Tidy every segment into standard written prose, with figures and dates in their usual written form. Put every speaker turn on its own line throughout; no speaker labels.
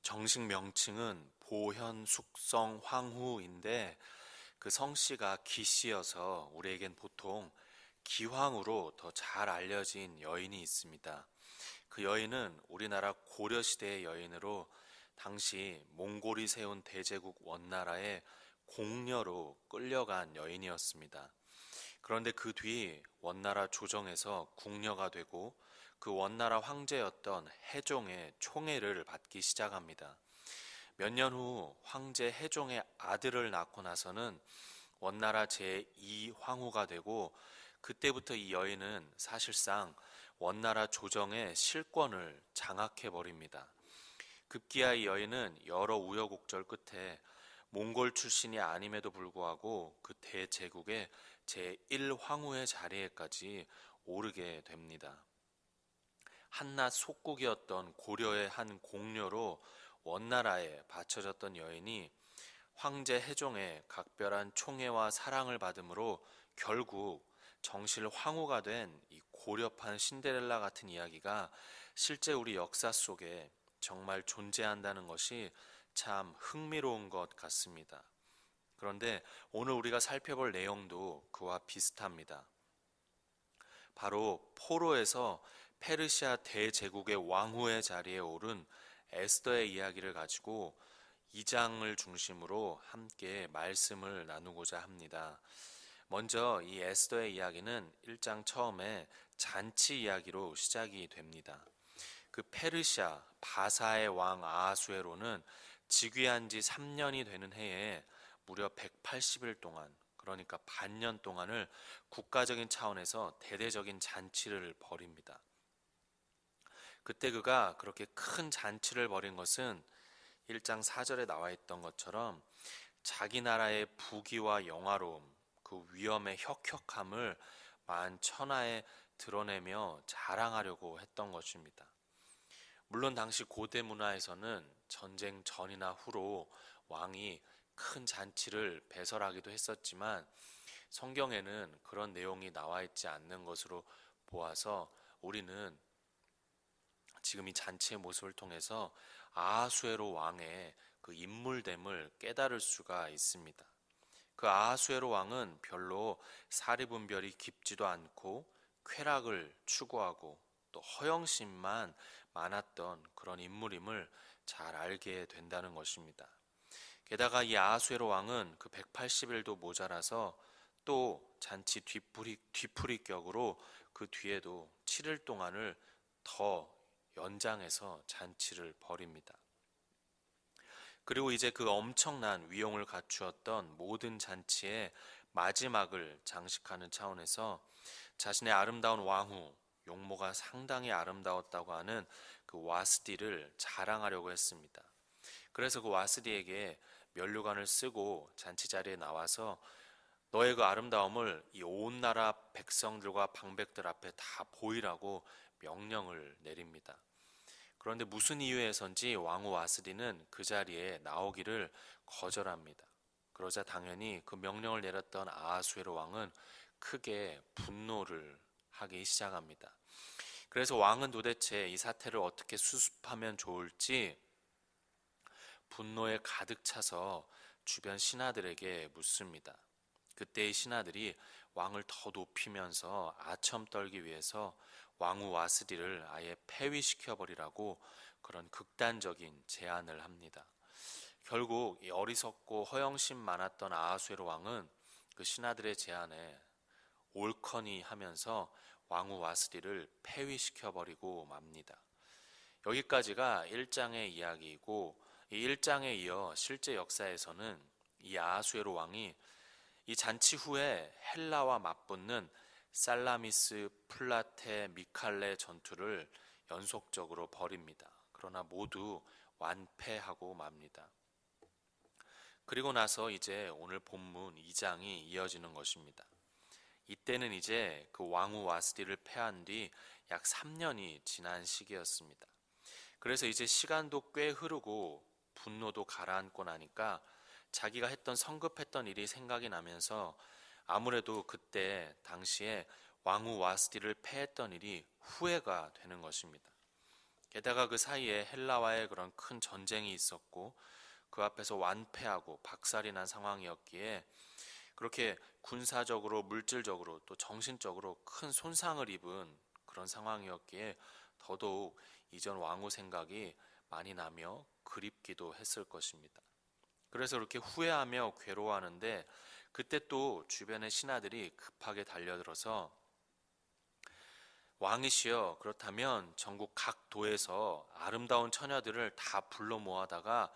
정식 명칭은 보현숙성 황후인데 그 성씨가 기씨여서 우리에겐 보통 기황으로 더 잘 알려진 여인이 있습니다. 그 여인은 우리나라 고려시대의 여인으로 당시 몽골이 세운 대제국 원나라의 공녀로 끌려간 여인이었습니다. 그런데 그 뒤 원나라 조정에서 궁녀가 되고 그 원나라 황제였던 해종의 총애를 받기 시작합니다. 몇 년 후 황제 해종의 아들을 낳고 나서는 원나라 제2황후가 되고 그때부터 이 여인은 사실상 원나라 조정의 실권을 장악해 버립니다. 급기야 이 여인은 여러 우여곡절 끝에 몽골 출신이 아님에도 불구하고 그 대제국의 제1황후의 자리에까지 오르게 됩니다. 한낱 속국이었던 고려의 한 공녀로 원나라에 바쳐졌던 여인이 황제 해종의 각별한 총애와 사랑을 받음으로 결국 정실 황후가 된 이 고려판 신데렐라 같은 이야기가 실제 우리 역사 속에 정말 존재한다는 것이 참 흥미로운 것 같습니다. 그런데 오늘 우리가 살펴볼 내용도 그와 비슷합니다. 바로 포로에서 페르시아 대제국의 왕후의 자리에 오른 에스더의 이야기를 가지고 2장을 중심으로 함께 말씀을 나누고자 합니다. 먼저 이 에스더의 이야기는 1장 처음에 잔치 이야기로 시작이 됩니다. 그 페르시아 바사의 왕 아하수에로는 즉위한 지 3년이 되는 해에 무려 180일 동안, 그러니까 반년 동안을 국가적인 차원에서 대대적인 잔치를 벌입니다. 그때 그가 그렇게 큰 잔치를 벌인 것은 1장 4절에 나와 있던 것처럼 자기 나라의 부귀와 영화로움, 그 위엄의 혁혁함을 만천하에 드러내며 자랑하려고 했던 것입니다. 물론 당시 고대 문화에서는 전쟁 전이나 후로 왕이 큰 잔치를 배설하기도 했었지만 성경에는 그런 내용이 나와 있지 않는 것으로 보아서 우리는 지금 이 잔치의 모습을 통해서 아하수에로 왕의 그 인물됨을 깨달을 수가 있습니다. 그 아하수에로 왕은 별로 사리분별이 깊지도 않고 쾌락을 추구하고 또 허영심만 많았던 그런 인물임을 잘 알게 된다는 것입니다. 게다가 이 아하수에로 왕은 그 180일도 모자라서 또 잔치 뒤풀이격으로 그 뒤에도 7일 동안을 더 연장해서 잔치를 벌입니다. 그리고 이제 그 엄청난 위용을 갖추었던 모든 잔치의 마지막을 장식하는 차원에서 자신의 아름다운 왕후, 용모가 상당히 아름다웠다고 하는 그 와스디를 자랑하려고 했습니다. 그래서 그 와스디에게 면류관을 쓰고 잔치 자리에 나와서 너의 그 아름다움을 이 온 나라 백성들과 방백들 앞에 다 보이라고 명령을 내립니다. 그런데 무슨 이유에선지 왕후 와스디는 그 자리에 나오기를 거절합니다. 그러자 당연히 그 명령을 내렸던 아하수에로 왕은 크게 분노를 하기 시작합니다. 그래서 왕은 도대체 이 사태를 어떻게 수습하면 좋을지 분노에 가득 차서 주변 신하들에게 묻습니다. 그때 이 신하들이 왕을 더 높이면서 아첨 떨기 위해서 왕후 와스디를 아예 폐위시켜버리라고 그런 극단적인 제안을 합니다. 결국 이 어리석고 허영심 많았던 아하수에로 왕은 그 신하들의 제안에 옳거니 하면서 왕후 와스디를 폐위시켜버리고 맙니다. 여기까지가 1장의 이야기이고 이 1장에 이어 실제 역사에서는 이 아하수에로 왕이 이 잔치 후에 헬라와 맞붙는 살라미스, 플라테, 미칼레 전투를 연속적으로 벌입니다. 그러나 모두 완패하고 맙니다. 그리고 나서 이제 오늘 본문 2장이 이어지는 것입니다. 이때는 이제 그 왕후 와스디를 패한 뒤 약 3년이 지난 시기였습니다. 그래서 이제 시간도 꽤 흐르고 분노도 가라앉고 나니까 자기가 했던 성급했던 일이 생각이 나면서 아무래도 그때 당시에 왕후 와스디를 패했던 일이 후회가 되는 것입니다. 게다가 그 사이에 헬라와의 그런 큰 전쟁이 있었고 그 앞에서 완패하고 박살이 난 상황이었기에 그렇게 군사적으로 물질적으로 또 정신적으로 큰 손상을 입은 그런 상황이었기에 더더욱 이전 왕후 생각이 많이 나며 그립기도 했을 것입니다. 그래서 그렇게 후회하며 괴로워하는데 그때 또 주변의 신하들이 급하게 달려들어서 왕이시여, 그렇다면 전국 각 도에서 아름다운 처녀들을 다 불러 모아다가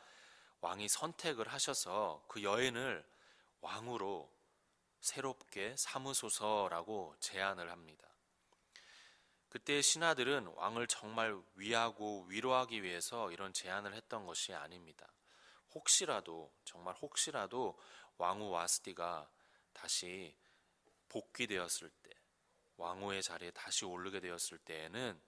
왕이 선택을 하셔서 그 여인을 왕으로 새롭게 삼으소서라고 제안을 합니다. 그때 신하들은 왕을 정말 위하고 위로하기 위해서 이런 제안을 했던 것이 아닙니다. 혹시라도 정말 혹시라도 왕후 와스티가 다시 복귀되었을 때 왕후의 자리에 다시 오르게 되었을 때에는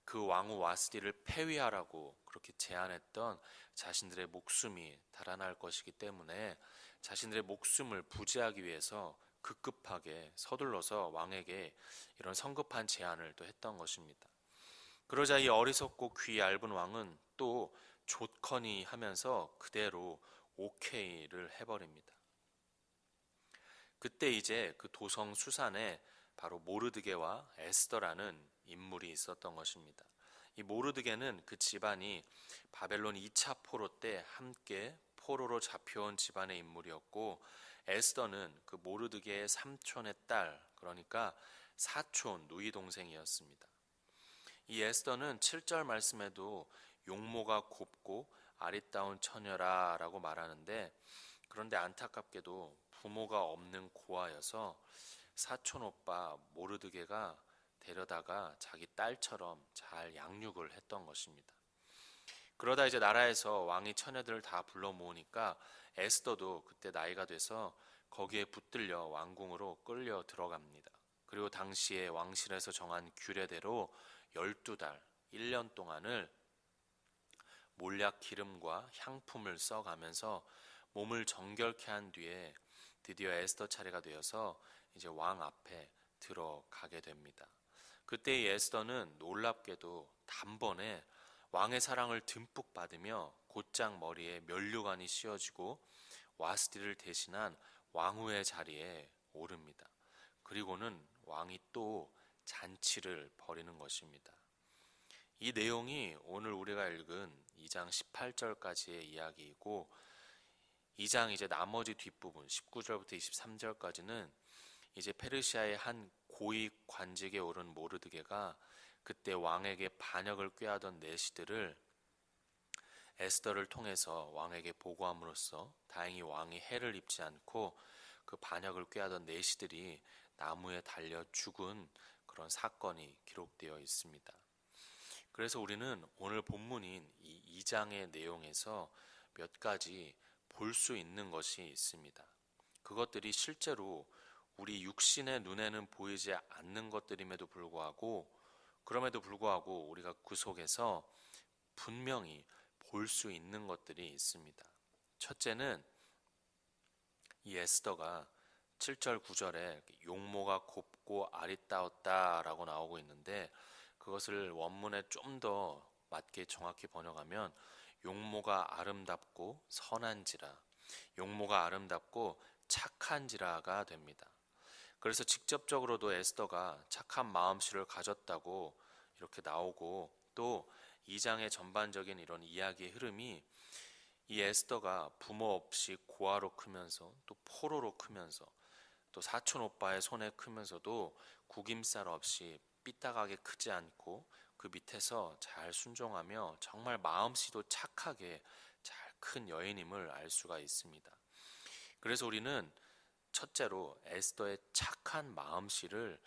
그 왕후 와스티를 폐위하라고 그렇게 제안했던 자신들의 목숨이 달아날 것이기 때문에 자신들의 목숨을 부지하기 위해서 급급하게 서둘러서 왕에게 이런 성급한 제안을 또 했던 것입니다. 그러자 이 어리석고 귀 얇은 왕은 또 좋거니 하면서 그대로 오케이를 해버립니다. 그때 이제 그 도성 수산에 바로 모르드게와 에스더라는 인물이 있었던 것입니다. 이 모르드게는 그 집안이 바벨론 2차 포로 때 함께 포로로 잡혀온 집안의 인물이었고 에스더는 그 모르드게의 삼촌의 딸, 그러니까 사촌 누이 동생이었습니다. 이 에스더는 7절 말씀에도 용모가 곱고 아리따운 처녀라 라고 말하는데 그런데 안타깝게도 부모가 없는 고아여서 사촌 오빠 모르드게가 데려다가 자기 딸처럼 잘 양육을 했던 것입니다. 그러다 이제 나라에서 왕이 처녀들을 다 불러 모으니까 에스더도 그때 나이가 돼서 거기에 붙들려 왕궁으로 끌려 들어갑니다. 그리고 당시에 왕실에서 정한 규례대로 12달, 1년 동안을 몰약 기름과 향품을 써가면서 몸을 정결케 한 뒤에 드디어 에스더 차례가 되어서 이제 왕 앞에 들어가게 됩니다. 그때 이 에스더는 놀랍게도 단번에 왕의 사랑을 듬뿍 받으며 곧장 머리에 면류관이 씌워지고 와스티를 대신한 왕후의 자리에 오릅니다. 그리고는 왕이 또 잔치를 벌이는 것입니다. 이 내용이 오늘 우리가 읽은 2장 18절까지의 이야기이고 2장 이제 나머지 뒷부분 19절부터 23절까지는 이제 페르시아의 한 고위 관직에 오른 모르드게가 그때 왕에게 반역을 꾀하던 내시들을 에스더를 통해서 왕에게 보고함으로써 다행히 왕이 해를 입지 않고 그 반역을 꾀하던 내시들이 나무에 달려 죽은 그런 사건이 기록되어 있습니다. 그래서 우리는 오늘 본문인 이 2장의 내용에서 몇 가지 볼 수 있는 것이 있습니다. 그것들이 실제로 우리 육신의 눈에는 보이지 않는 것들임에도 불구하고 그럼에도 불구하고 우리가 그 속에서 분명히 볼 수 있는 것들이 있습니다. 첫째는 이 에스더가 7절 9절에 용모가 곱고 아리따웠다 라고 나오고 있는데 그것을 원문에 좀 더 맞게 정확히 번역하면 용모가 아름답고 선한지라, 용모가 아름답고 착한지라가 됩니다. 그래서 직접적으로도 에스더가 착한 마음씨를 가졌다고 이렇게 나오고 또 2장의 전반적인 이런 이야기의 흐름이 이 에스더가 부모 없이 고아로 크면서 또 포로로 크면서 또 사촌 오빠의 손에 크면서도 구김살 없이 삐딱하게 크지 않고 그 밑에서 잘 순종하며 정말 마음씨도 착하게 잘 큰 여인임을 알 수가 있습니다. 그래서 우리는 첫째로 에스더의 착한 마음씨를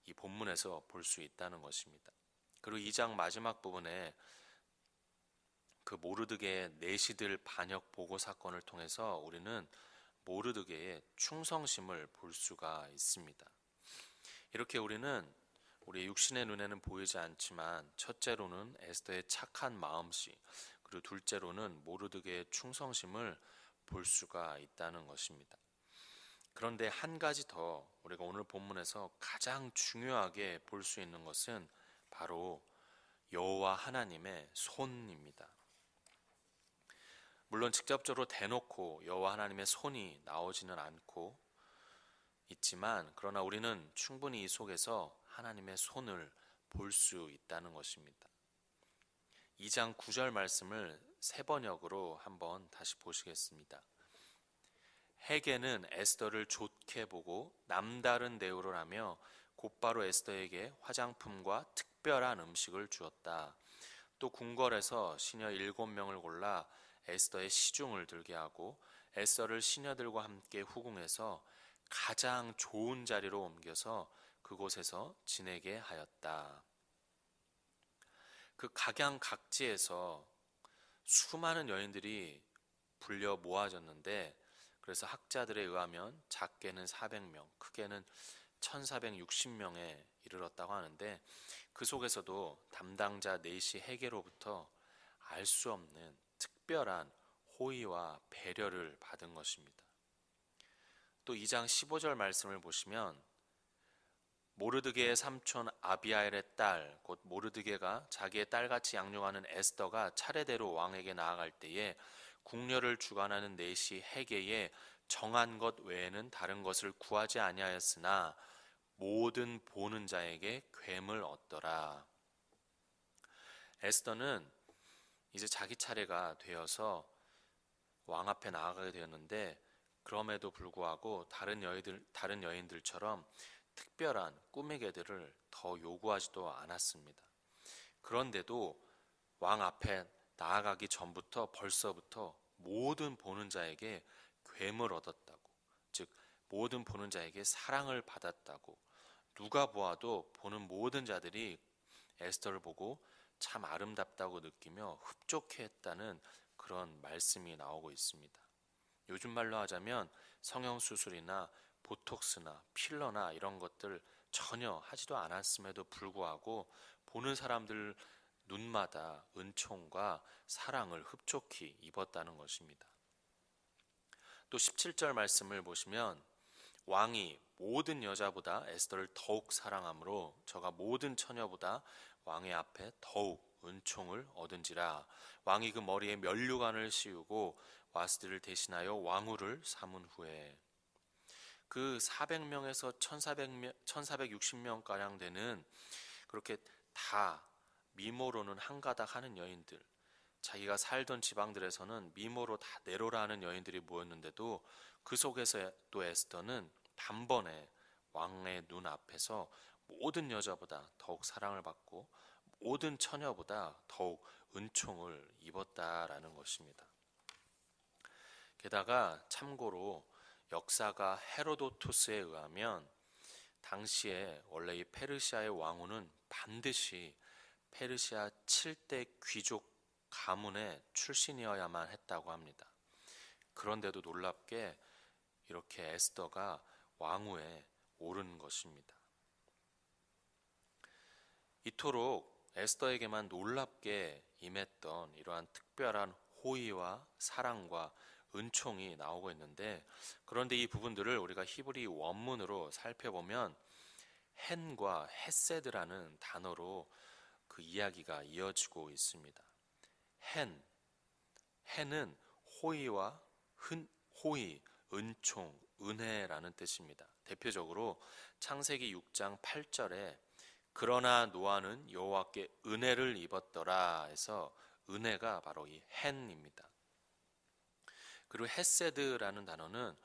이 본문에서 볼 수 있다는 것입니다. 그리고 2장 마지막 부분에 그 모르드게의 내시들 반역 보고 사건을 통해서 우리는 모르드게의 충성심을 볼 수가 있습니다. 이렇게 우리는 우리의 육신의 눈에는 보이지 않지만 첫째로는 에스더의 착한 마음씨 그리고 둘째로는 모르드게의 충성심을 볼 수가 있다는 것입니다. 그런데 한 가지 더 우리가 오늘 본문에서 가장 중요하게 볼 수 있는 것은 바로 여호와 하나님의 손입니다. 물론 직접적으로 대놓고 여호와 하나님의 손이 나오지는 않고 있지만, 그러나 우리는 충분히 이 속에서 하나님의 손을 볼 수 있다는 것입니다. 2장 9절 말씀을 세 번역으로 한번 다시 보시겠습니다. 헤게는 에스더를 좋게 보고 남다른 대우를 하며 곧바로 에스더에게 화장품과 특별한 음식을 주었다. 또 궁궐에서 시녀 7명을 골라 에스더의 시중을 들게 하고 에스더를 시녀들과 함께 후궁해서 가장 좋은 자리로 옮겨서 그곳에서 지내게 하였다. 그 각양각지에서 수많은 여인들이 불려 모아졌는데, 그래서 학자들에 의하면 작게는 400명, 크게는 1460명에 이르렀다고 하는데, 그 속에서도 담당자 네시 헤게로부터 알 수 없는 특별한 호의와 배려를 받은 것입니다. 또 2장 15절 말씀을 보시면 모르드게의 삼촌 아비하일의 딸, 곧 모르드게가 자기의 딸같이 양육하는 에스더가 차례대로 왕에게 나아갈 때에 궁녀를 주관하는 네시 헤게의 정한 것 외에는 다른 것을 구하지 아니하였으나 모든 보는 자에게 궤을 얻더라. 에스더는 이제 자기 차례가 되어서 왕 앞에 나아가게 되었는데, 그럼에도 불구하고 다른 여인들처럼 특별한 꿈의 개들을 더 요구하지도 않았습니다. 그런데도 왕 앞에 나아가기 전부터 벌써부터 모든 보는 자에게 궤을 얻었다고, 즉 모든 보는 자에게 사랑을 받았다고, 누가 보아도 보는 모든 자들이 에스더를 보고 참 아름답다고 느끼며 흡족해했다는 그런 말씀이 나오고 있습니다. 요즘 말로 하자면 성형수술이나 보톡스나 필러나 이런 것들 전혀 하지도 않았음에도 불구하고 보는 사람들 눈마다 은총과 사랑을 흡족히 입었다는 것입니다. 또 17절 말씀을 보시면 왕이 모든 여자보다 에스더를 더욱 사랑하므로 저가 모든 처녀보다 왕의 앞에 더욱 은총을 얻은지라. 왕이 그 머리에 면류관을 씌우고 와스들을 대신하여 왕후를 삼은 후에, 그 400명에서 1460명가량 되는, 그렇게 다 미모로는 한가닥 하는 여인들, 자기가 살던 지방들에서는 미모로 다 내로라 하는 여인들이 모였는데도 그 속에서 또 에스더는 단번에 왕의 눈 앞에서 모든 여자보다 더욱 사랑을 받고 모든 처녀보다 더욱 은총을 입었다라는 것입니다. 게다가 참고로 역사가 헤로도토스에 의하면 당시에 원래 이 페르시아의 왕후는 반드시 페르시아 7대 귀족 가문의 출신이어야만 했다고 합니다. 그런데도 놀랍게 이렇게 에스더가 왕후에 오른 것입니다. 이토록 에스더에게만 놀랍게 임했던 이러한 특별한 호의와 사랑과 은총이 나오고 있는데, 그런데 이 부분들을 우리가 히브리 원문으로 살펴보면 헨과 헤세드라는 단어로 그 이야기가 이어지고 있습니다. 헨은 호의와 호의, 은총, 은혜라는 뜻입니다. 대표적으로 창세기 6장 8절에 그러나 노아는 여호와께 은혜를 입었더라 해서 은혜가 바로 이 헨입니다. 그리고 헤세드라는 단어는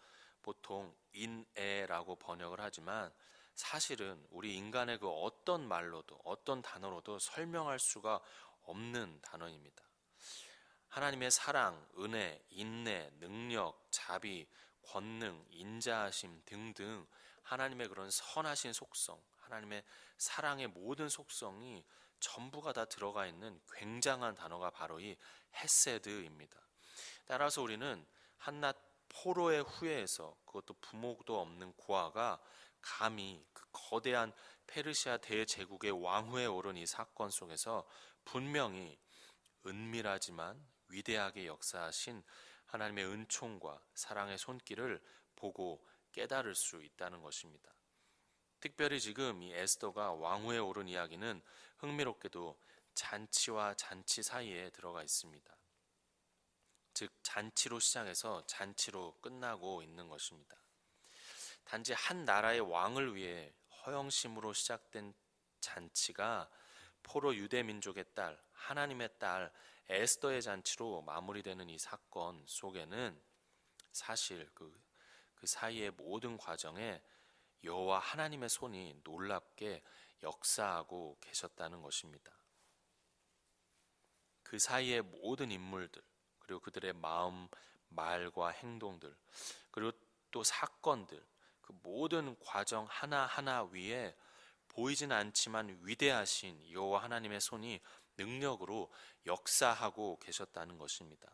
보통 인애라고 번역을 하지만 사실은 우리 인간의 그 어떤 말로도 어떤 단어로도 설명할 수가 없는 단어입니다. 하나님의 사랑, 은혜, 인내, 능력, 자비, 권능, 인자하심 등등 하나님의 그런 선하신 속성, 하나님의 사랑의 모든 속성이 전부가 다 들어가 있는 굉장한 단어가 바로 이 헤세드입니다. 따라서 우리는 한낱 포로의 후예에서, 그것도 부모도 없는 고아가 감히 그 거대한 페르시아 대제국의 왕후에 오른 이 사건 속에서 분명히 은밀하지만 위대하게 역사하신 하나님의 은총과 사랑의 손길을 보고 깨달을 수 있다는 것입니다. 특별히 지금 이 에스더가 왕후에 오른 이야기는 흥미롭게도 잔치와 잔치 사이에 들어가 있습니다. 즉 잔치로 시작해서 잔치로 끝나고 있는 것입니다. 단지 한 나라의 왕을 위해 허영심으로 시작된 잔치가 포로 유대 민족의 딸, 하나님의 딸 에스더의 잔치로 마무리되는 이 사건 속에는 사실 그 사이의 모든 과정에 여호와 하나님의 손이 놀랍게 역사하고 계셨다는 것입니다. 그 사이의 모든 인물들, 그리고 그들의 마음, 말과 행동들, 그리고 또 사건들, 그 모든 과정 하나하나 위에 보이진 않지만 위대하신 여호와 하나님의 손이 능력으로 역사하고 계셨다는 것입니다.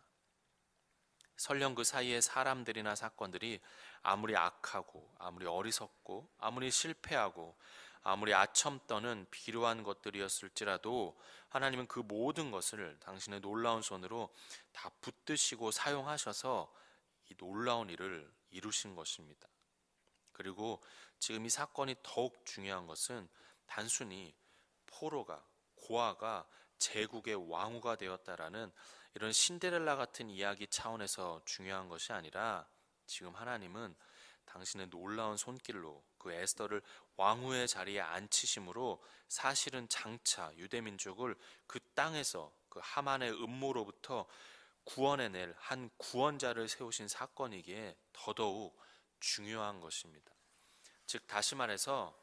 설령 그 사이에 사람들이나 사건들이 아무리 악하고 아무리 어리석고 아무리 실패하고 아무리 아첨 떠는 비루한 것들이었을지라도 하나님은 그 모든 것을 당신의 놀라운 손으로 다 붙드시고 사용하셔서 이 놀라운 일을 이루신 것입니다. 그리고 지금 이 사건이 더욱 중요한 것은 단순히 포로가, 고아가 제국의 왕후가 되었다라는 이런 신데렐라 같은 이야기 차원에서 중요한 것이 아니라 지금 하나님은 당신의 놀라운 손길로 그 에스더를 왕후의 자리에 앉히심으로 사실은 장차 유대민족을 그 땅에서 그 하만의 음모로부터 구원해낼 한 구원자를 세우신 사건이기에 더더욱 중요한 것입니다. 즉 다시 말해서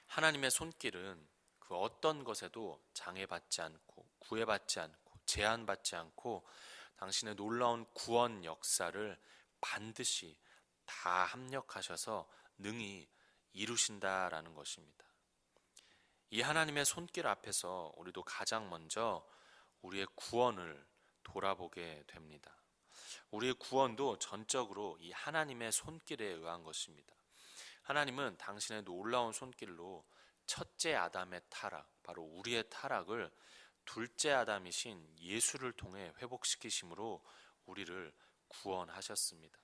하나님의 손길은 그 어떤 것에도 장애받지 않고 구애받지 않고 제한받지 않고 당신의 놀라운 구원 역사를 반드시 다 합력하셔서 능히 이루신다라는 것입니다. 이 하나님의 손길 앞에서 우리도 가장 먼저 우리의 구원을 돌아보게 됩니다. 우리의 구원도 전적으로 이 하나님의 손길에 의한 것입니다. 하나님은 당신의 놀라운 손길로 첫째 아담의 타락, 바로 우리의 타락을 둘째 아담이신 예수를 통해 회복시키심으로 우리를 구원하셨습니다.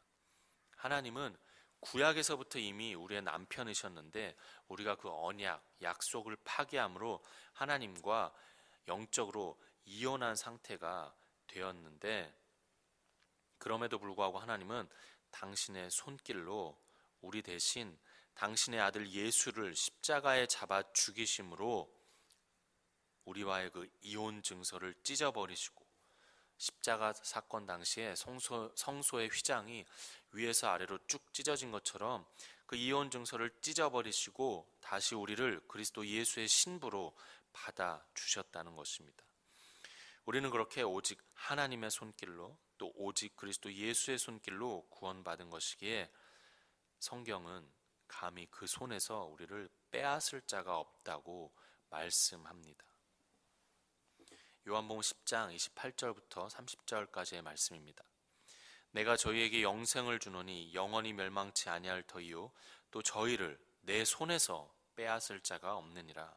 하나님은 구약에서부터 이미 우리의 남편이셨는데 우리가 그 언약, 약속을 파기함으로 하나님과 영적으로 이혼한 상태가 되었는데 그럼에도 불구하고 하나님은 당신의 손길로 우리 대신 당신의 아들 예수를 십자가에 잡아 죽이심으로 우리와의 그 이혼 증서를 찢어버리시고 십자가 사건 당시에 성소의 휘장이 위에서 아래로 쭉 찢어진 것처럼 그 이혼 증서를 찢어버리시고 다시 우리를 그리스도 예수의 신부로 받아 주셨다는 것입니다. 우리는 그렇게 오직 하나님의 손길로 또 오직 그리스도 예수의 손길로 구원받은 것이기에 성경은 감히 그 손에서 우리를 빼앗을 자가 없다고 말씀합니다. 요한복음 10장 28절부터 30절까지의 말씀입니다. 내가 저희에게 영생을 주노니 영원히 멸망치 아니할 터이요 또 저희를 내 손에서 빼앗을 자가 없느니라.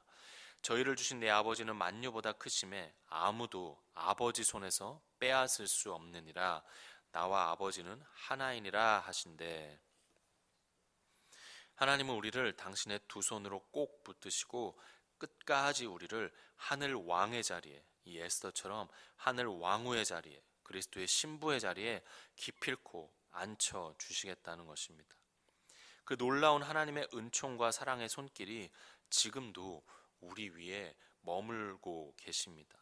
저희를 주신 내 아버지는 만유보다 크심에 아무도 아버지 손에서 빼앗을 수 없느니라. 나와 아버지는 하나이니라 하신대. 하나님은 우리를 당신의 두 손으로 꼭 붙드시고 끝까지 우리를 하늘 왕의 자리에, 이 에스더처럼 하늘 왕후의 자리에, 그리스도의 신부의 자리에 기필코 앉혀 주시겠다는 것입니다. 그 놀라운 하나님의 은총과 사랑의 손길이 지금도 우리 위에 머물고 계십니다.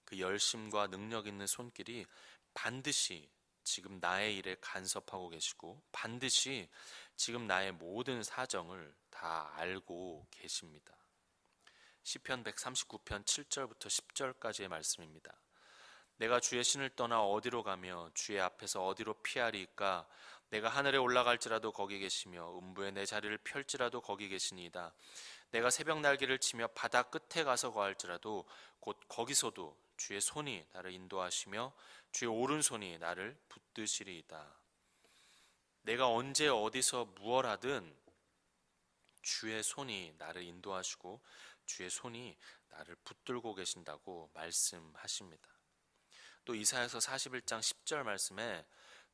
그 열심과 능력 있는 손길이 반드시 지금 나의 일에 간섭하고 계시고 반드시 지금 나의 모든 사정을 다 알고 계십니다. 시편 139편 7절부터 10절까지의 말씀입니다. 내가 주의 신을 떠나 어디로 가며 주의 앞에서 어디로 피하리이까? 내가 하늘에 올라갈지라도 거기 계시며 음부에 내 자리를 펼지라도 거기 계시니이다. 내가 새벽 날개를 치며 바다 끝에 가서 거할지라도 곧 거기서도 주의 손이 나를 인도하시며 주의 오른손이 나를 붙드시리이다. 내가 언제 어디서 무엇 하든 주의 손이 나를 인도하시고 주의 손이 나를 붙들고 계신다고 말씀하십니다. 또 이사야서 41장 10절 말씀에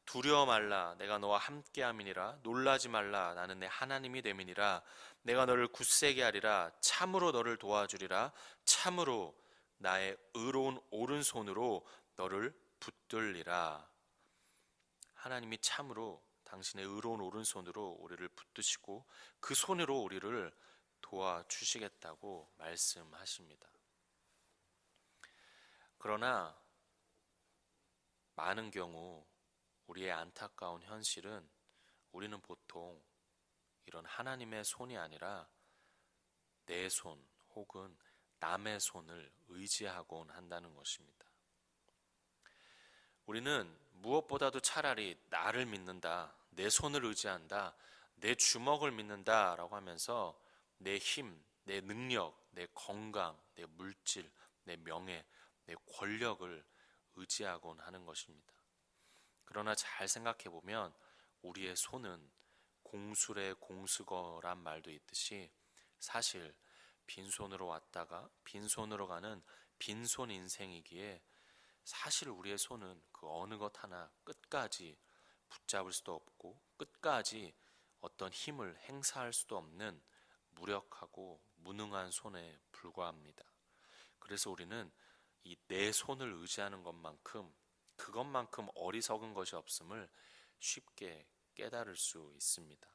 두려워 말라 내가 너와 함께함이니라. 놀라지 말라 나는 내 하나님이 됨이니라. 내가 너를 굳세게 하리라. 참으로 너를 도와주리라. 참으로 나의 의로운 오른손으로 너를 붙들리라. 하나님이 참으로 당신의 의로운 오른손으로 우리를 붙드시고 그 손으로 우리를 도와주시겠다고 말씀하십니다. 그러나 많은 경우 우리의 안타까운 현실은 우리는 보통 이런 하나님의 손이 아니라 내 손 혹은 남의 손을 의지하곤 한다는 것입니다. 우리는 무엇보다도 차라리 나를 믿는다, 내 손을 의지한다, 내 주먹을 믿는다 라고 하면서 내 힘, 내 능력, 내 건강, 내 물질, 내 명예, 내 권력을 의지하곤 하는 것입니다. 그러나 잘 생각해 보면 우리의 손은 공술의 공수거란 말도 있듯이 사실 빈손으로 왔다가 빈손으로 가는 빈손 인생이기에 사실 우리의 손은 그 어느 것 하나 끝까지 붙잡을 수도 없고 끝까지 어떤 힘을 행사할 수도 없는 무력하고 무능한 손에 불과합니다. 그래서 우리는 이 내 손을 의지하는 그것만큼 어리석은 것이 없음을 쉽게 깨달을 수 있습니다.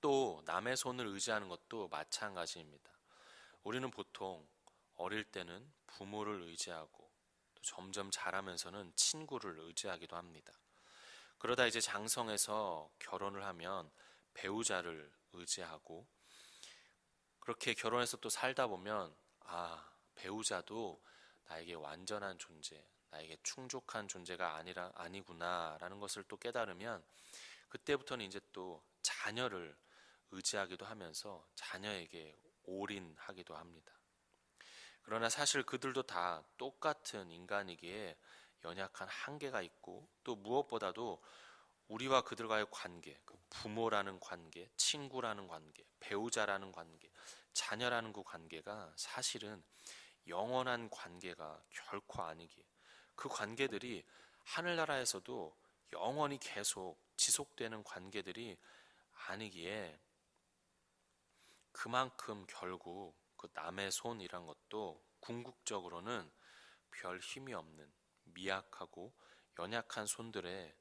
또 남의 손을 의지하는 것도 마찬가지입니다. 우리는 보통 어릴 때는 부모를 의지하고 또 점점 자라면서는 친구를 의지하기도 합니다. 그러다 이제 장성해서 결혼을 하면 배우자를 의지하고 그렇게 결혼해서 또 살다 보면 배우자도 나에게 완전한 존재, 나에게 충족한 존재가 아니구나라는 것을 또 깨달으면 그때부터는 이제 또 자녀를 의지하기도 하면서 자녀에게 올인하기도 합니다. 그러나 사실 그들도 다 똑같은 인간이기에 연약한 한계가 있고 또 무엇보다도 우리와 그들과의 관계, 그 부모라는 관계, 친구라는 관계, 배우자라는 관계, 자녀라는 그 관계가 사실은 영원한 관계가 결코 아니기에 그 관계들이 하늘나라에서도 영원히 계속 지속되는 관계들이 아니기에 그만큼 결국 그 남의 손이란 것도 궁극적으로는 별 힘이 없는 미약하고 연약한 손들에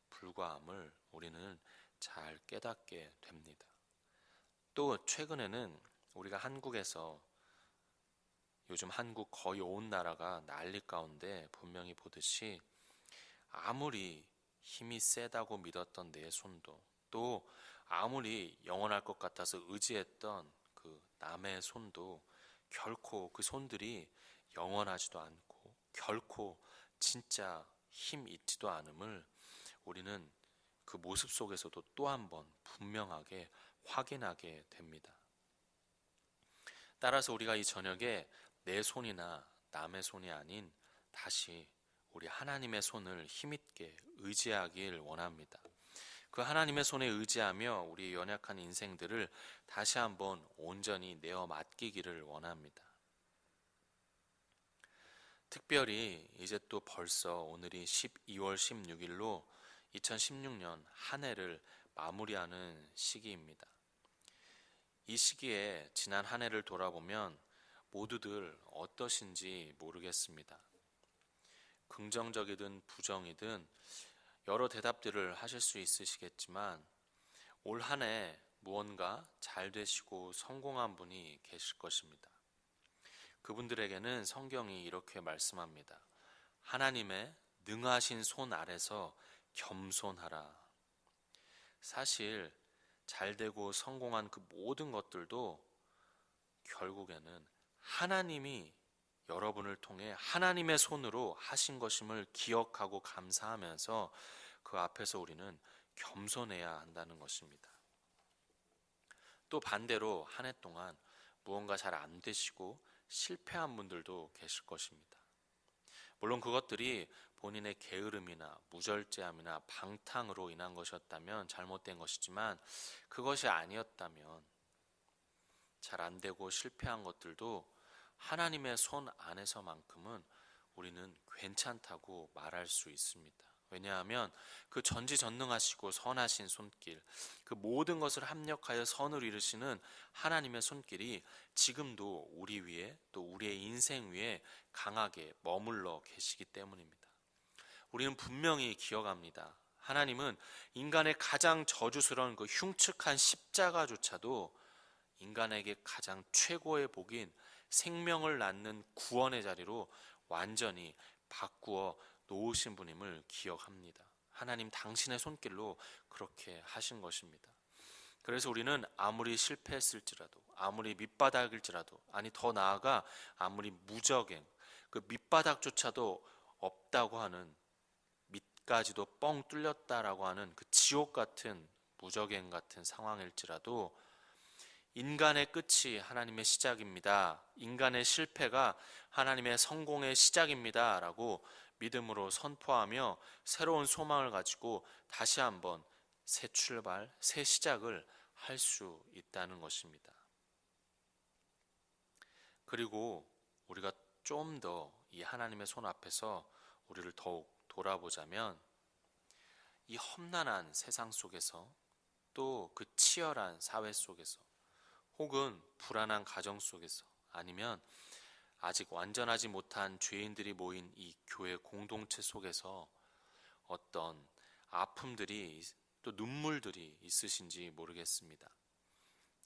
불과함을 우리는 잘 깨닫게 됩니다. 또 최근에는 우리가 한국에서 요즘 한국 거의 온 나라가 난리 가운데 분명히 보듯이 아무리 힘이 세다고 믿었던 내 손도 또 아무리 영원할 것 같아서 의지했던 그 남의 손도 결코 그 손들이 영원하지도 않고 결코 진짜 힘 있지도 않음을 우리는 그 모습 속에서도 또 한 번 분명하게 확인하게 됩니다. 따라서 우리가 이 저녁에 내 손이나 남의 손이 아닌 다시 우리 하나님의 손을 힘있게 의지하길 원합니다. 그 하나님의 손에 의지하며 우리 연약한 인생들을 다시 한번 온전히 내어 맡기기를 원합니다. 특별히 이제 또 벌써 오늘이 12월 16일로 2016년 한 해를 마무리하는 시기입니다. 이 시기에 지난 한 해를 돌아보면 모두들 어떠신지 모르겠습니다. 긍정적이든 부정이든 여러 대답들을 하실 수 있으시겠지만 올 한 해 무언가 잘 되시고 성공한 분이 계실 것입니다. 그분들에게는 성경이 이렇게 말씀합니다. 하나님의 능하신 손 아래서 겸손하라. 사실 잘 되고 성공한 그 모든 것들도 결국에는 하나님이 여러분을 통해 하나님의 손으로 하신 것임을 기억하고 감사하면서 그 앞에서 우리는 겸손해야 한다는 것입니다. 또 반대로 한 해 동안 무언가 잘 안 되시고 실패한 분들도 계실 것입니다. 물론 그것들이 본인의 게으름이나 무절제함이나 방탕으로 인한 것이었다면 잘못된 것이지만 그것이 아니었다면 잘 안 되고 실패한 것들도 하나님의 손 안에서만큼은 우리는 괜찮다고 말할 수 있습니다. 왜냐하면 그 전지전능하시고 선하신 손길, 그 모든 것을 합력하여 선을 이루시는 하나님의 손길이 지금도 우리 위에, 또 우리의 인생 위에 강하게 머물러 계시기 때문입니다. 우리는 분명히 기억합니다. 하나님은 인간의 가장 저주스러운 그 흉측한 십자가조차도 인간에게 가장 최고의 복인 생명을 낳는 구원의 자리로 완전히 바꾸어 놓으신 분임을 기억합니다. 하나님 당신의 손길로 그렇게 하신 것입니다. 그래서 우리는 아무리 실패했을지라도, 아무리 밑바닥일지라도, 아니 더 나아가 아무리 무적행, 그 밑바닥조차도 없다고 하는, 밑까지도 뻥 뚫렸다라고 하는 그 지옥 같은 무적행 같은 상황일지라도 인간의 끝이 하나님의 시작입니다. 인간의 실패가 하나님의 성공의 시작입니다. 라고 믿음으로 선포하며 새로운 소망을 가지고 다시 한번 새 출발, 새 시작을 할 수 있다는 것입니다. 그리고 우리가 좀 더 이 하나님의 손 앞에서 우리를 더욱 돌아보자면 이 험난한 세상 속에서 또 그 치열한 사회 속에서 혹은 불안한 가정 속에서 아니면 아직 완전하지 못한 죄인들이 모인 이 교회 공동체 속에서 어떤 아픔들이 또 눈물들이 있으신지 모르겠습니다.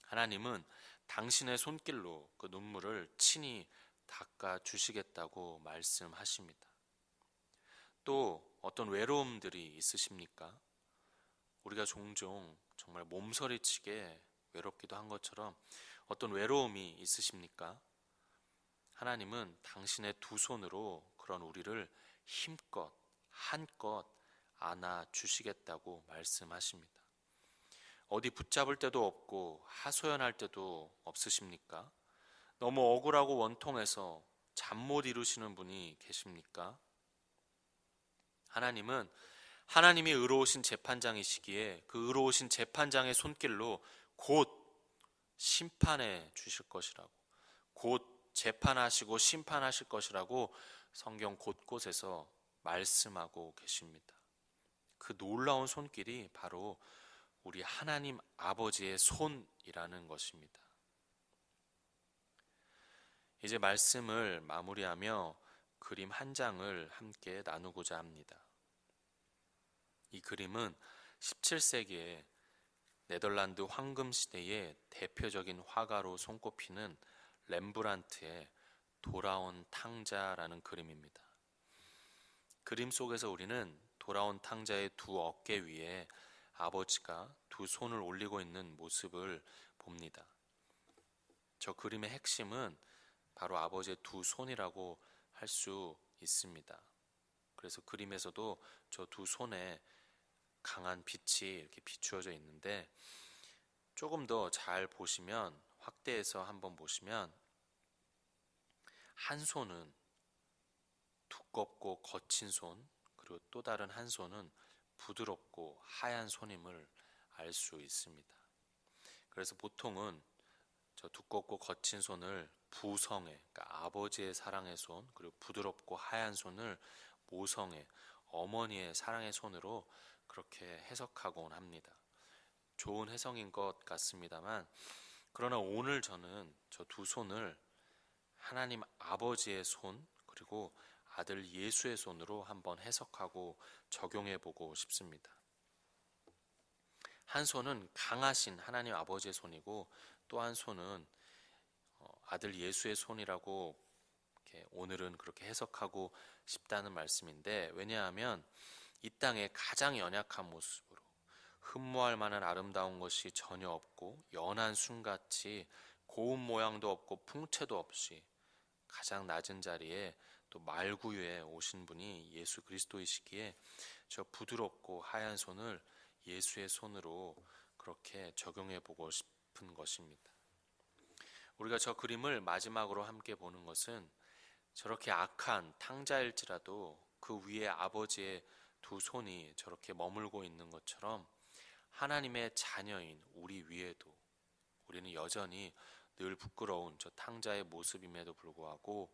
하나님은 당신의 손길로 그 눈물을 친히 닦아 주시겠다고 말씀하십니다. 또 어떤 외로움들이 있으십니까? 우리가 종종 정말 몸서리치게 외롭기도 한 것처럼 어떤 외로움이 있으십니까? 하나님은 당신의 두 손으로 그런 우리를 힘껏 한껏 안아 주시겠다고 말씀하십니다. 어디 붙잡을 데도 없고 하소연할 데도 없으십니까? 너무 억울하고 원통해서 잠 못 이루시는 분이 계십니까? 하나님은 하나님이 의로우신 재판장이시기에 그 의로우신 재판장의 손길로 곧 심판해 주실 것이라고, 곧 재판하시고 심판하실 것이라고 성경 곳곳에서 말씀하고 계십니다. 그 놀라운 손길이 바로 우리 하나님 아버지의 손이라는 것입니다. 이제 말씀을 마무리하며 그림 한 장을 함께 나누고자 합니다. 이 그림은 17세기에 네덜란드 황금 시대의 대표적인 화가로 손꼽히는 렘브란트의 돌아온 탕자라는 그림입니다. 그림 속에서 우리는 돌아온 탕자의 두 어깨 위에 아버지가 두 손을 올리고 있는 모습을 봅니다. 저 그림의 핵심은 바로 아버지의 두 손이라고 할 수 있습니다. 그래서 그림에서도 저 두 손에 강한 빛이 이렇게 비추어져 있는데, 조금 더 잘 보시면, 확대해서 한번 보시면 한 손은 두껍고 거친 손, 그리고 또 다른 한 손은 부드럽고 하얀 손임을 알 수 있습니다. 그래서 보통은 저 두껍고 거친 손을 부성의, 그러니까 아버지의 사랑의 손, 그리고 부드럽고 하얀 손을 모성의, 어머니의 사랑의 손으로 그렇게 해석하곤 합니다. 좋은 해석인 것 같습니다만, 그러나 오늘 저는 저 두 손을 하나님 아버지의 손, 그리고 아들 예수의 손으로 한번 해석하고 적용해 보고 싶습니다. 한 손은 강하신 하나님 아버지의 손이고, 또 한 손은 아들 예수의 손이라고 이렇게 오늘은 그렇게 해석하고 싶다는 말씀인데, 왜냐하면 이 땅의 가장 연약한 모습으로 흠모할 만한 아름다운 것이 전혀 없고 연한 순같이 고운 모양도 없고 풍채도 없이 가장 낮은 자리에 또 말구유에 오신 분이 예수 그리스도이시기에 저 부드럽고 하얀 손을 예수의 손으로 그렇게 적용해 보고 싶은 것입니다. 우리가 저 그림을 마지막으로 함께 보는 것은 저렇게 악한 탕자일지라도 그 위에 아버지의 두 손이 저렇게 머물고 있는 것처럼 하나님의 자녀인 우리 위에도 우리는 여전히 늘 부끄러운 저 탕자의 모습임에도 불구하고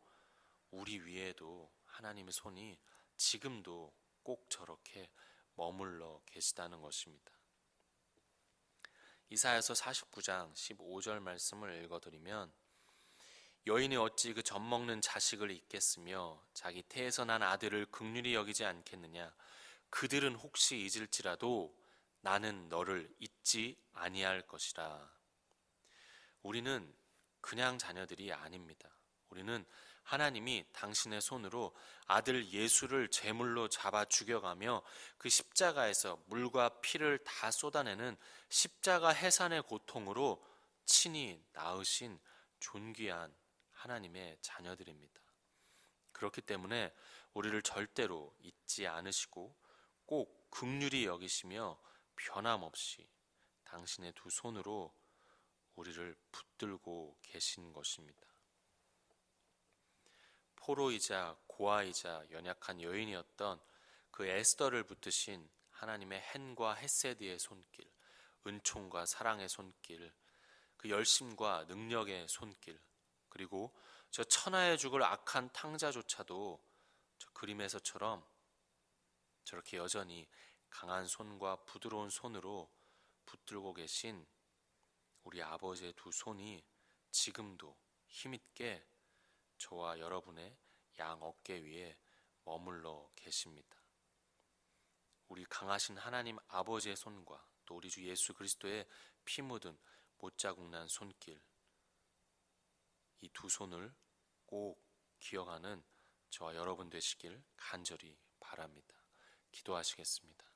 우리 위에도 하나님의 손이 지금도 꼭 저렇게 머물러 계시다는 것입니다. 이사야서 49장 15절 말씀을 읽어드리면 여인이 어찌 그 젖먹는 자식을 잊겠으며 자기 태에서 난 아들을 긍휼히 여기지 않겠느냐. 그들은 혹시 잊을지라도 나는 너를 잊지 아니할 것이라. 우리는 그냥 자녀들이 아닙니다. 우리는 하나님이 당신의 손으로 아들 예수를 제물로 잡아 죽여가며 그 십자가에서 물과 피를 다 쏟아내는 십자가 해산의 고통으로 친히 낳으신 존귀한 하나님의 자녀들입니다. 그렇기 때문에 우리를 절대로 잊지 않으시고 꼭 긍휼히 여기시며 변함없이 당신의 두 손으로 우리를 붙들고 계신 것입니다. 포로이자 고아이자 연약한 여인이었던 그 에스더를 붙드신 하나님의 헨과 헤세드의 손길, 은총과 사랑의 손길, 그 열심과 능력의 손길, 그리고 저 천하에 죽을 악한 탕자조차도 저 그림에서처럼 저렇게 여전히 강한 손과 부드러운 손으로 붙들고 계신 우리 아버지의 두 손이 지금도 힘있게 저와 여러분의 양 어깨 위에 머물러 계십니다. 우리 강하신 하나님 아버지의 손과 또 우리 주 예수 그리스도의 피 묻은 못자국난 손길, 이 두 손을 꼭 기억하는 저와 여러분 되시길 간절히 바랍니다. 기도하시겠습니다.